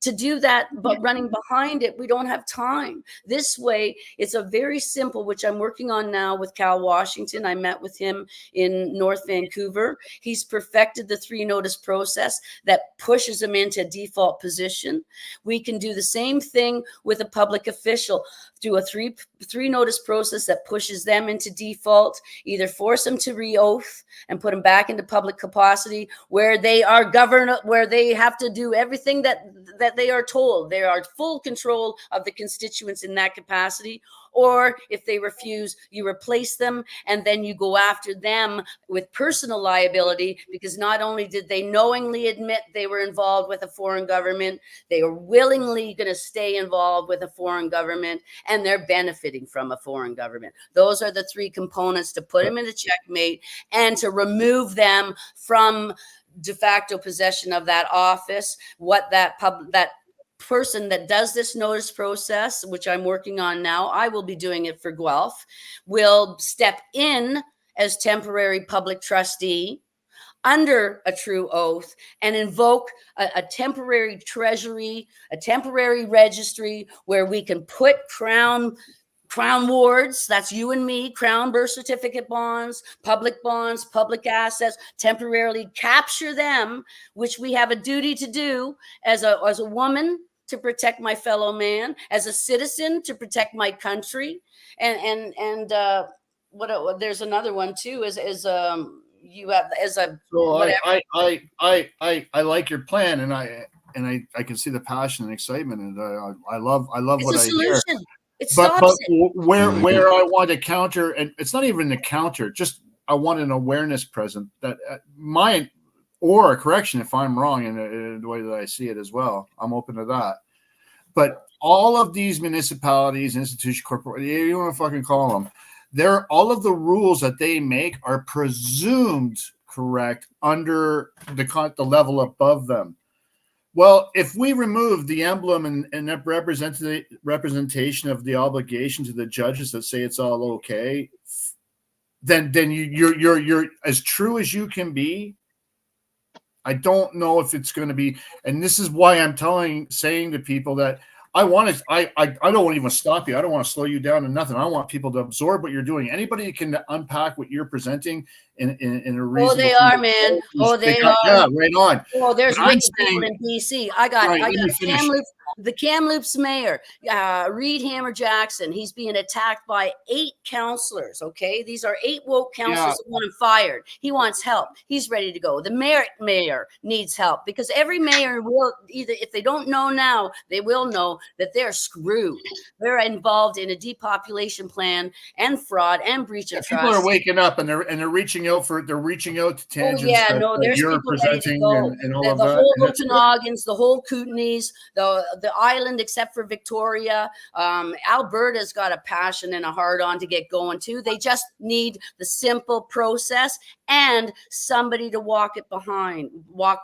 Speaker 2: to do that, but running behind it, we don't have time. This way, it's a very simple, which I'm working on now with Cal Washington. I met with him in North Vancouver. He's perfected the 3-notice process that pushes him into default position. We can do the same thing with a public official, do a 3-notice process that pushes them into default, either force them to re-oath and put them back into public capacity where they are governed, where they have to do everything that they are told. They are full control of the constituents in that capacity. Or if they refuse, you replace them, and then you go after them with personal liability, because not only did they knowingly admit they were involved with a foreign government, they are willingly going to stay involved with a foreign government, and they're benefiting from a foreign government. Those are the 3 components to put them in a checkmate and to remove them from de facto possession of that office. What that person that does this notice process, which I'm working on now, I will be doing it for Guelph, will step in as temporary public trustee under a true oath and invoke a temporary treasury, a temporary registry where we can put crown wards, that's you and me, crown birth certificate bonds, public assets, temporarily capture them, which we have a duty to do as a woman, to protect my fellow man, as a citizen, to protect my country. And what there's another one too, is you have as a
Speaker 6: So
Speaker 2: whatever.
Speaker 6: I like your plan, and I can see the passion and excitement, and I love
Speaker 2: It's
Speaker 6: what
Speaker 2: a
Speaker 6: I
Speaker 2: solution.
Speaker 6: hear.
Speaker 2: It
Speaker 6: But
Speaker 2: stops it.
Speaker 6: where I want to counter, and it's not even the counter, just I want an awareness present that mine, or a correction if I'm wrong in the way that I see it as well. I'm open to that. But all of these municipalities, institutions, corporate, you want to fucking call them, all of the rules that they make are presumed correct under the level above them. Well, if we remove the emblem and representation of the obligation to the judges that say it's all okay, then you're as true as you can be. I don't know if it's going to be, and this is why I'm saying to people that I don't want to even stop you. I don't want to slow you down and nothing. I want people to absorb what you're doing. Anybody can unpack what you're presenting in a reasonable.
Speaker 2: Oh, they are, man. Oh, they are.
Speaker 6: Yeah, right on.
Speaker 2: Oh, there's
Speaker 6: But I'm
Speaker 2: wicked people in BC. I got the Kamloops mayor, Reed Hammer Jackson. He's being attacked by 8 councillors. Okay, these are 8 woke councillors that want him fired. He wants help. He's ready to go. The mayor needs help, because every mayor will, either if they don't know now, they will know that they're screwed. They're involved in a depopulation plan and fraud and breach of trust.
Speaker 6: People are waking up and they're reaching out to tangents.
Speaker 2: Oh yeah, no, there's
Speaker 6: you're
Speaker 2: people ready to
Speaker 6: presenting
Speaker 2: go.
Speaker 6: and all of
Speaker 2: The
Speaker 6: that.
Speaker 2: whole Okanagan's, the whole Kootenays, the island, except for Victoria. Alberta's got a passion and a heart on to get going too. They just need the simple process and somebody to walk behind.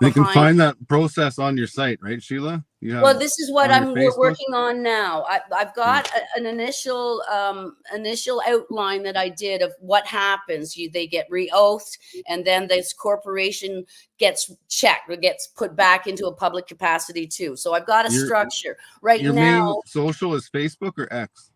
Speaker 1: They can find that process on your site, right, SheLaw?
Speaker 2: Well, this is what I'm working on now. I've got an initial outline that I did of what happens. They get re-oathed, and then this corporation gets checked or gets put back into a public capacity too. So I've got a structure right now. Your main
Speaker 1: social is Facebook or X?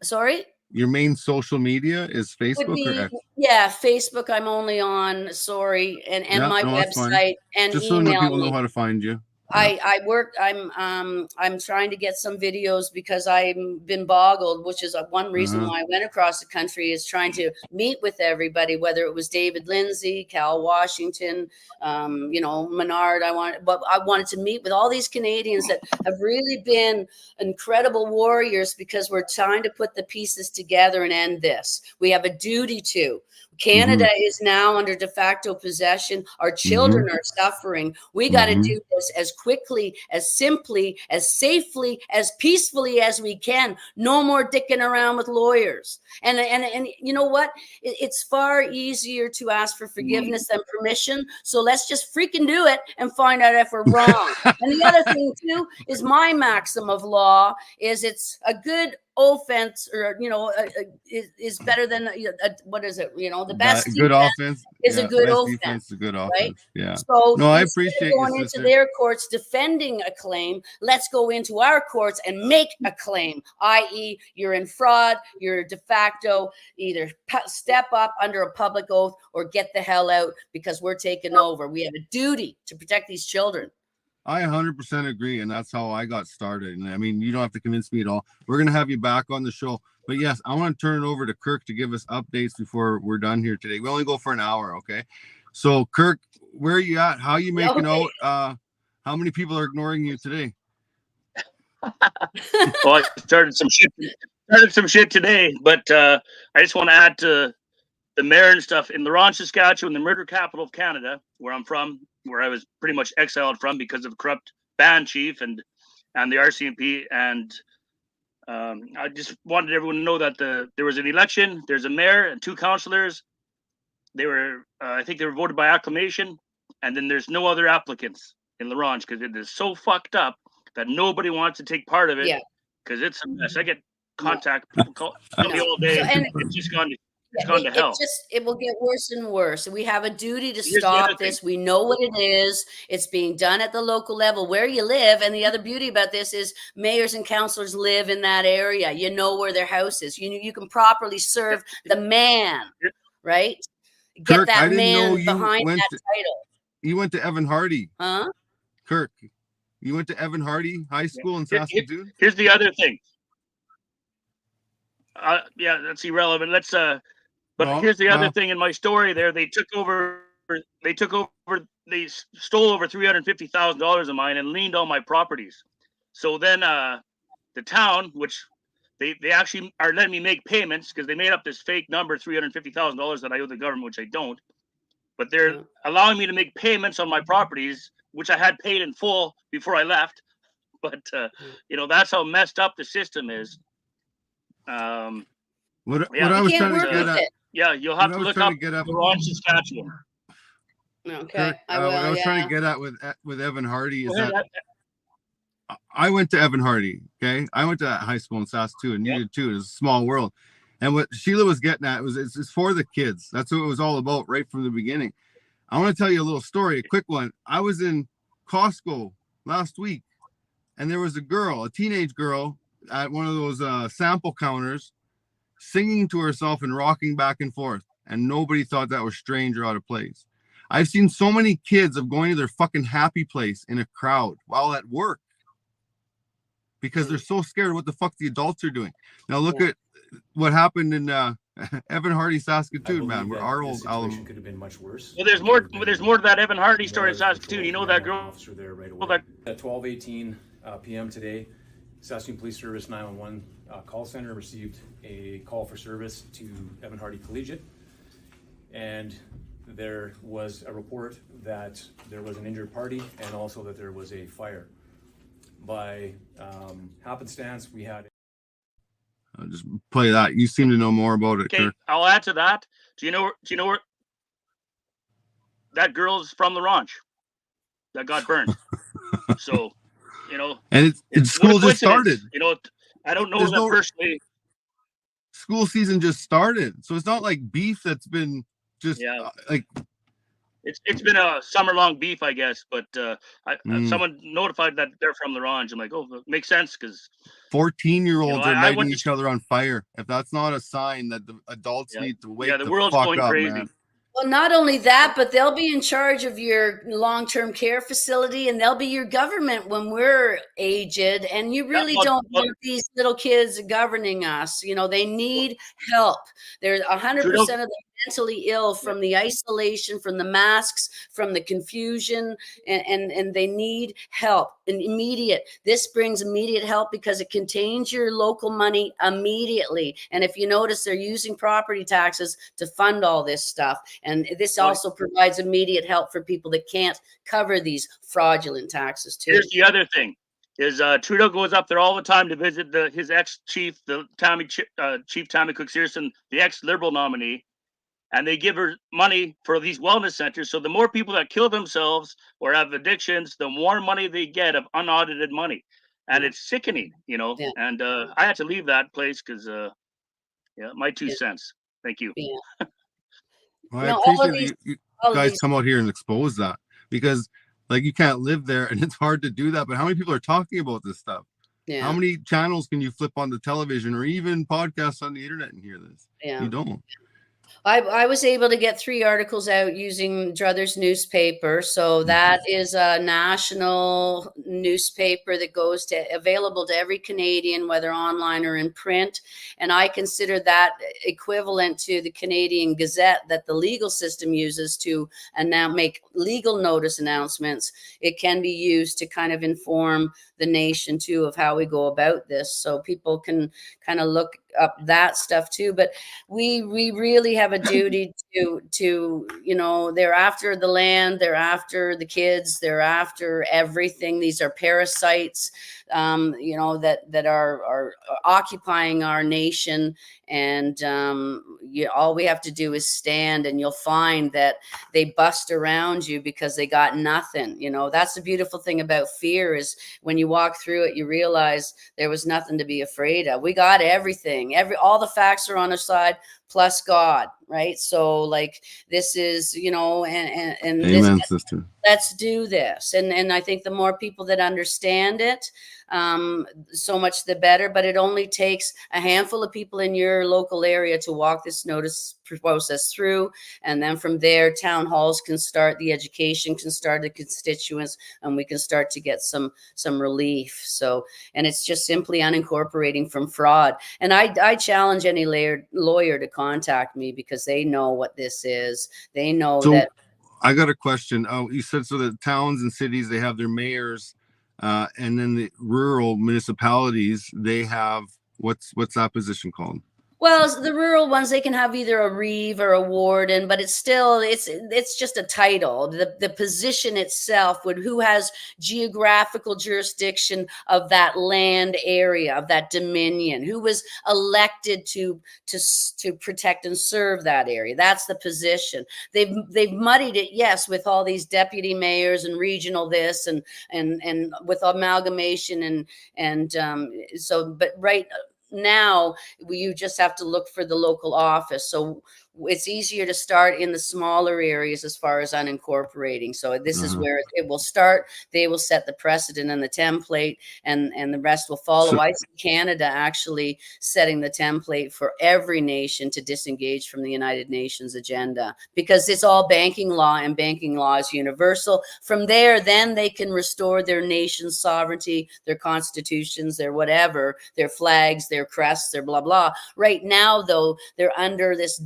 Speaker 2: Sorry?
Speaker 1: Your main social media is Facebook or X?
Speaker 2: Yeah, Facebook I'm only on, sorry, and my website and
Speaker 1: just
Speaker 2: email.
Speaker 1: So people know how to find you.
Speaker 2: I'm trying to get some videos because I've been boggled, which is one reason why I went across the country, is trying to meet with everybody, whether it was David Lindsay, Cal Washington, Menard. I wanted to meet with all these Canadians that have really been incredible warriors, because we're trying to put the pieces together and end this. We have a duty to. We Canada is now under de facto possession. Our children are suffering. We got to do this as quickly, as simply, as safely, as peacefully as we can. No more dicking around with lawyers. And you know what? It's far easier to ask for forgiveness than permission. So let's just freaking do it and find out if we're wrong. And the other thing too is my maxim of law is it's a good offense, or is better than what is it? The best
Speaker 1: good offense
Speaker 2: is a good offense.
Speaker 1: Defense is a good offense.
Speaker 2: Right?
Speaker 1: Yeah.
Speaker 2: So
Speaker 1: no, I appreciate
Speaker 2: going into their courts defending a claim. Let's go into our courts and make a claim, i.e., you're in fraud, you're de facto. Either step up under a public oath or get the hell out because we're taking over. We have a duty to protect these children.
Speaker 1: I 100% agree, and that's how I got started. And I mean, you don't have to convince me at all. We're going to have you back on the show. But yes, I want to turn it over to Kirk to give us updates before we're done here today. We only go for an hour, okay? So, Kirk, where are you at? How are you making out? How many people are ignoring you today?
Speaker 5: Well, I started some shit today, but I just want to add to the mayor and stuff in LaRonge, Saskatchewan, the murder capital of Canada, where I'm from, where I was pretty much exiled from because of the corrupt band chief and the RCMP. And I just wanted everyone to know that there was an election. There's a mayor and 2 councillors. They were, I think they were voted by acclamation. And then there's no other applicants in LaRonge because it is so fucked up that nobody wants to take part of it because it's a mess. I get contact people call me all day. It's just gone to hell.
Speaker 2: It will get worse and worse. We have a duty to stop this. We know what it is. It's being done at the local level where you live. And the other beauty about this is mayors and councillors live in that area. You know where their house is. You can properly serve the man, right? Get
Speaker 1: Kirk,
Speaker 2: that man behind that title.
Speaker 1: You went to Evan Hardy.
Speaker 2: Huh?
Speaker 1: Kirk, you went to Evan Hardy High School in Saskatoon?
Speaker 5: Here's the other thing. That's irrelevant. Here's the other thing in my story there. They stole over $350,000 of mine and leaned on my properties. So then the town, which they actually are letting me make payments because they made up this fake number, $350,000 that I owe the government, which I don't. But they're allowing me to make payments on my properties, which I had paid in full before I left. But, that's how messed up the system is.
Speaker 1: What I was trying to get at.
Speaker 5: Yeah, you'll have to look up LaRonge, Saskatchewan.
Speaker 2: Okay,
Speaker 1: Kirk, what I was trying to get at with Evan Hardy is that I went to Evan Hardy. Okay, I went to that high school in Saskatoon. You did too. It's a small world. And what Sheila was getting at it's for the kids. That's what it was all about right from the beginning. I want to tell you a little story, a quick one. I was in Costco last week, and there was a teenage girl at one of those sample counters, singing to herself and rocking back and forth, and nobody thought that was strange or out of place. I've seen so many kids of going to their fucking happy place in a crowd while at work because they're so scared of what the fuck the adults are doing. Now look at what happened in Evan Hardy, Saskatoon, man. Where our old
Speaker 7: situation could have been much worse.
Speaker 5: Well, there's more to that Evan Hardy story in Saskatoon. You know that girl
Speaker 7: officer there right away. At 12:18 p.m. today, Saskatoon Police Service 911 call center received a call for service to Evan Hardy Collegiate, and there was a report that there was an injured party and also that there was a fire. By happenstance, we had.
Speaker 1: I'll just play that. You seem to know more about it.
Speaker 5: Okay,
Speaker 1: Kirk.
Speaker 5: I'll add to that. Do you know where that girl's from? LaRonge that got burned. So,
Speaker 1: and it's school just started.
Speaker 5: I don't know that personally.
Speaker 1: School season just started, so it's not like beef that's been just like.
Speaker 5: It's been a summer-long beef, I guess, but someone notified that they're from LaRonge. I'm like, oh, it makes sense because
Speaker 1: 14-year-olds are lighting each other on fire. If that's not a sign that the adults need to wake the
Speaker 5: world's
Speaker 1: fuck
Speaker 5: going
Speaker 1: up,
Speaker 5: crazy.
Speaker 1: Man.
Speaker 2: Well, not only that, but they'll be in charge of your long-term care facility, and they'll be your government when we're aged. And you really don't want these little kids governing us. They need help. There's 100% of the mentally ill from the isolation, from the masks, from the confusion, and they need help and immediate. This brings immediate help because it contains your local money immediately. And if you notice, they're using property taxes to fund all this stuff. And this also provides immediate help for people that can't cover these fraudulent taxes too.
Speaker 5: Here's the other thing. Is Trudeau goes up there all the time to visit his ex-chief, the Chief Tammy Cook-Searson, the ex-Liberal nominee, and they give her money for these wellness centers. So the more people that kill themselves or have addictions, the more money they get of unaudited money, and it's sickening, you know.
Speaker 2: Yeah.
Speaker 5: And I had to leave that place because, my 2 cents. Thank you.
Speaker 2: Yeah.
Speaker 1: Well, I
Speaker 2: No, all of
Speaker 1: appreciate
Speaker 2: these-
Speaker 1: you guys come out here and expose that, because like you can't live there and it's hard to do that. But how many people are talking about this stuff?
Speaker 2: Yeah.
Speaker 1: How many channels can you flip on the television or even podcasts on the internet and hear this?
Speaker 2: Yeah.
Speaker 1: You don't.
Speaker 2: I was able to get 3 articles out using Druthers newspaper. So that is a national newspaper that goes to available to every Canadian, whether online or in print. And I consider that equivalent to the Canadian Gazette that the legal system uses to now make legal notice announcements. It can be used to kind of inform the nation too of how we go about this. So people can kind of look up that stuff too. But we really have a duty to they're after the land, they're after the kids, they're after everything. These are parasites that are occupying our nation, and all we have to do is stand, and you'll find that they bust around you because they got nothing. That's the beautiful thing about fear, is when you walk through it, you realize there was nothing to be afraid of. We got everything. All the facts are on our side, plus God, right? So like this is, and
Speaker 1: Amen,
Speaker 2: this,
Speaker 1: sister.
Speaker 2: let's do this. And I think the more people that understand it, so much the better. But it only takes a handful of people in your local area to walk this notice process through. And then from there, town halls can start, the education can start, the constituents, and we can start to get some relief. So, and it's just simply unincorporating from fraud. And I challenge any lawyer to contact me, because they know what this is. They know that.
Speaker 1: I got a question. You said so the towns and cities, they have their mayors, and then the rural municipalities, they have what's that position called?
Speaker 2: Well, the rural ones, they can have either a reeve or a warden, but it's still, it's just a title. The position itself who has geographical jurisdiction of that land area, of that dominion, who was elected to protect and serve that area. That's the position. They've muddied it, yes, with all these deputy mayors and regional this and with amalgamation but right now you just have to look for the local office. So it's easier to start in the smaller areas as far as unincorporating. So this is where it will start. They will set the precedent and the template, and the rest will follow. I see Canada actually setting the template for every nation to disengage from the United Nations agenda, because it's all banking law, and banking law is universal. From there, then they can restore their nation's sovereignty, their constitutions, their whatever, their flags, their crests, their blah, blah. Right now, though, they're under this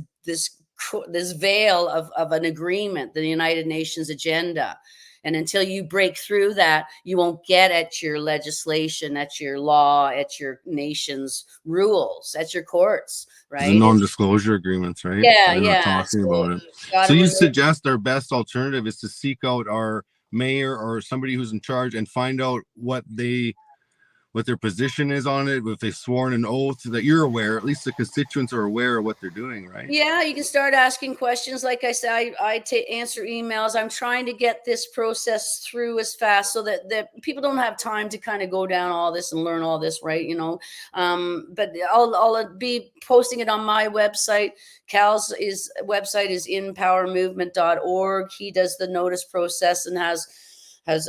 Speaker 2: veil of an agreement, the United Nations agenda. And until you break through that, you won't get at your legislation, at your law, at your nation's rules, at your courts, right?
Speaker 1: The non-disclosure agreements, right?
Speaker 2: Yeah.
Speaker 1: Talking about it. So you suggest our best alternative is to seek out our mayor or somebody who's in charge and find out what their position is on it, if they've sworn an oath, so that you're aware, at least the constituents are aware of what they're doing, right?
Speaker 2: Yeah, you can start asking questions. Like I said, I answer emails. I'm trying to get this process through as fast so that people don't have time to kind of go down all this and learn all this, right? But I'll be posting it on my website. Cal's website is inpowermovement.org. He does the notice process and has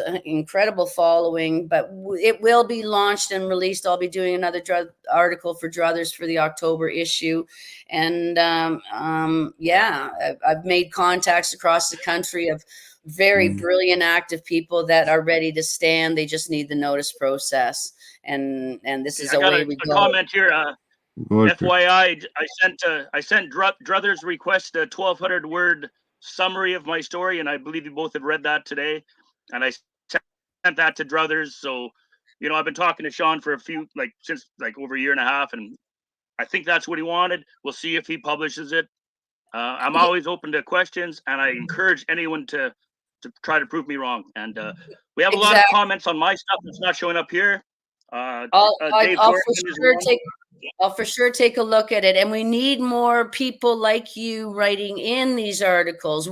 Speaker 2: an incredible following, but it will be launched and released. I'll be doing another article for Druthers for the October issue. And I've made contacts across the country of very brilliant, active people that are ready to stand. They just need the notice process. And this is a way we go.
Speaker 5: Comment here.
Speaker 1: Go ahead, Kirk.
Speaker 5: FYI, I sent Druthers request a 1,200 word summary of my story, and I believe you both have read that today. And I sent that to Druthers. So, you know, I've been talking to Sean for since over a year and a half, and I think that's what he wanted. We'll see if he publishes it. I'm always open to questions, and I encourage anyone to try to prove me wrong. And we have a lot of comments on my stuff that's not showing up here.
Speaker 2: I'll for sure take a look at it, and we need more people like you writing in these articles.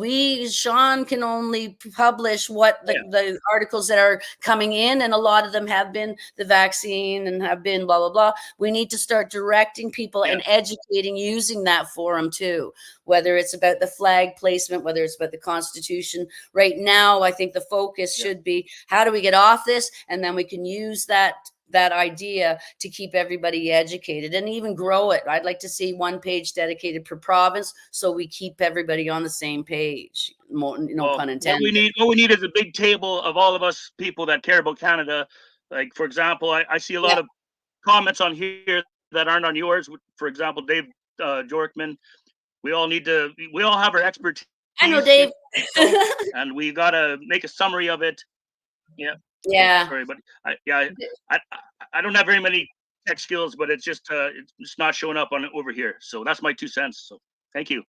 Speaker 2: Sean can only publish what the articles that are coming in, and a lot of them have been the vaccine and have been blah blah blah. We need to start directing people and educating using that forum too, whether it's about the flag placement, whether it's about the Constitution. Right now, I think the focus should be how do we get off this, and then we can use that idea to keep everybody educated and even grow it. I'd like to see one page dedicated per province so we keep everybody on the same page. Pun intended.
Speaker 5: What we need is a big table of all of us people that care about Canada. Like, for example, I see a lot of comments on here that aren't on yours. For example, Dave Jorkman. We all have our expertise.
Speaker 2: I know, Dave.
Speaker 5: And we got to make a summary of it. Yeah.
Speaker 2: Yeah.
Speaker 5: Sorry, but I don't have very many tech skills, but it's just it's not showing up on over here. So that's my 2 cents. So thank you.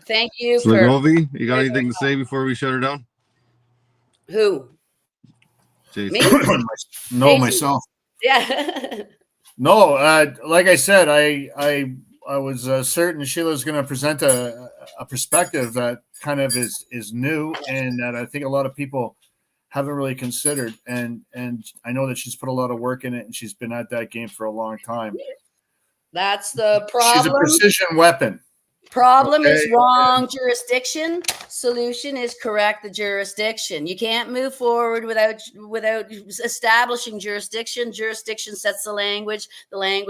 Speaker 2: Thank you.
Speaker 1: Selgovae, you got anything to say before we shut her down?
Speaker 2: Who?
Speaker 1: Jason.
Speaker 2: Me?
Speaker 6: No,
Speaker 2: Jason.
Speaker 6: myself.
Speaker 2: Yeah.
Speaker 6: No, like I said, I was certain Sheila's going to present a perspective that kind of is new, and that I think a lot of people haven't really considered, and I know that she's put a lot of work in it, and she's been at that game for a long time.
Speaker 2: That's the problem.
Speaker 6: She's a precision weapon.
Speaker 2: Problem is wrong jurisdiction. Solution is correct the jurisdiction. You can't move forward without establishing jurisdiction. Jurisdiction sets the language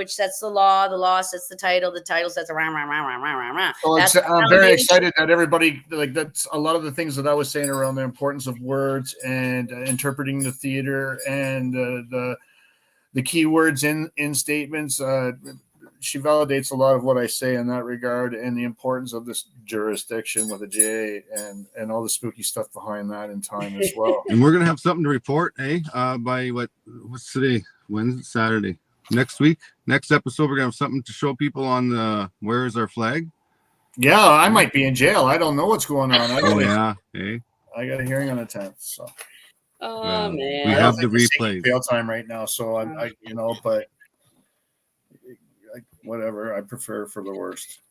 Speaker 2: sets the law sets the title sets the rah, rah, rah, rah, rah, rah.
Speaker 6: So I'm very excited that everybody, that's a lot of the things that I was saying around the importance of words and interpreting the theater and the keywords in statements. She validates a lot of what I say in that regard, and the importance of this jurisdiction with a J and all the spooky stuff behind that in time as well.
Speaker 1: And we're gonna have something to report, by what's today? Wednesday, Saturday. Next week, next episode, we're gonna have something to show people on the where is our flag.
Speaker 6: Yeah, I might be in jail. I don't know what's going on. I got a hearing on the 10th. So.
Speaker 2: Man,
Speaker 1: we have the replays.
Speaker 6: Bail time right now, so I but. Whatever, I prefer for the worst.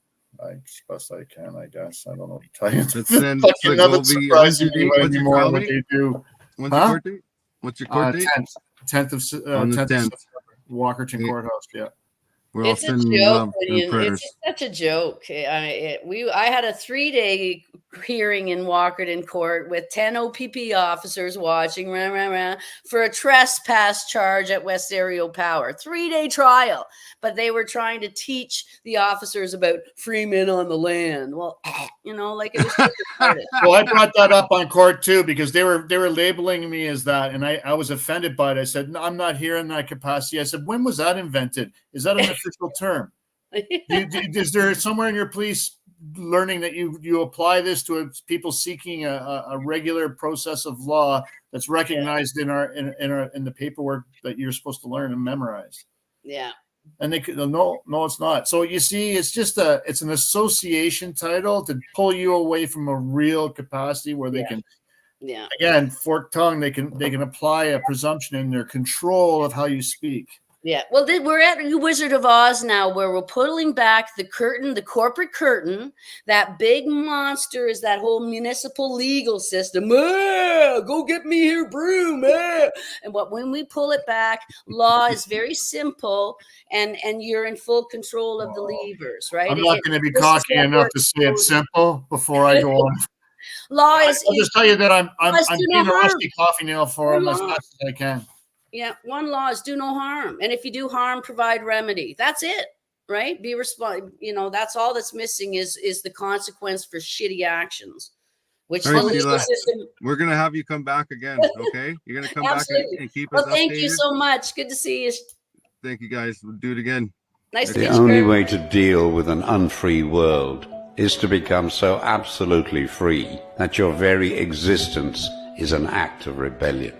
Speaker 6: As best I can, I guess. I don't know what to tell you.
Speaker 1: Let's send Selgovae. What's your court date? What's your court date?
Speaker 6: 10th of 10th. Walkerton Courthouse. Yeah.
Speaker 2: It's a joke. It's such a joke. I had a 3-day hearing in Walkerton Court with 10 OPP officers watching for a trespass charge at West Aereo Power. 3-day trial, but they were trying to teach the officers about free men on the land. Well, it was.
Speaker 6: Well, I brought that up on court too because they were labeling me as that, and I was offended by it. I said, no, I'm not here in that capacity. I said, when was that invented? Is that an official term? Is there somewhere in your police learning that you apply this to people seeking a regular process of law that's recognized in the paperwork that you're supposed to learn and memorize?
Speaker 2: Yeah.
Speaker 6: And they could no, it's not. So you see, it's just it's an association title to pull you away from a real capacity where they can, again, forked tongue. They can apply a presumption in their control of how you speak.
Speaker 2: Yeah. Well, we're at Wizard of Oz now, where we're pulling back the curtain, the corporate curtain. That big monster is that whole municipal legal system. Go get me here, broom. And when we pull it back, law is very simple, and you're in full control of the levers, right?
Speaker 6: I'm not going to be cocky enough to say it's simple before I go on.
Speaker 2: Law is.
Speaker 6: I'll just tell you that I'm being a rusty coffee nail for them as much as I can.
Speaker 2: Yeah, one law is do no harm, and if you do harm, provide remedy. That's it, right? Be responsible. That's all that's missing is the consequence for shitty actions. Which
Speaker 1: right, the legal system. We're gonna have you come back again, okay? You're gonna come back and keep us updated.
Speaker 2: Thank you so much. Good to see you.
Speaker 1: Thank you, guys. We'll do it again.
Speaker 2: Nice to
Speaker 8: The
Speaker 2: meet you.
Speaker 8: only
Speaker 2: Kirk.
Speaker 8: way to deal with an unfree world is to become so absolutely free that your very existence is an act of rebellion.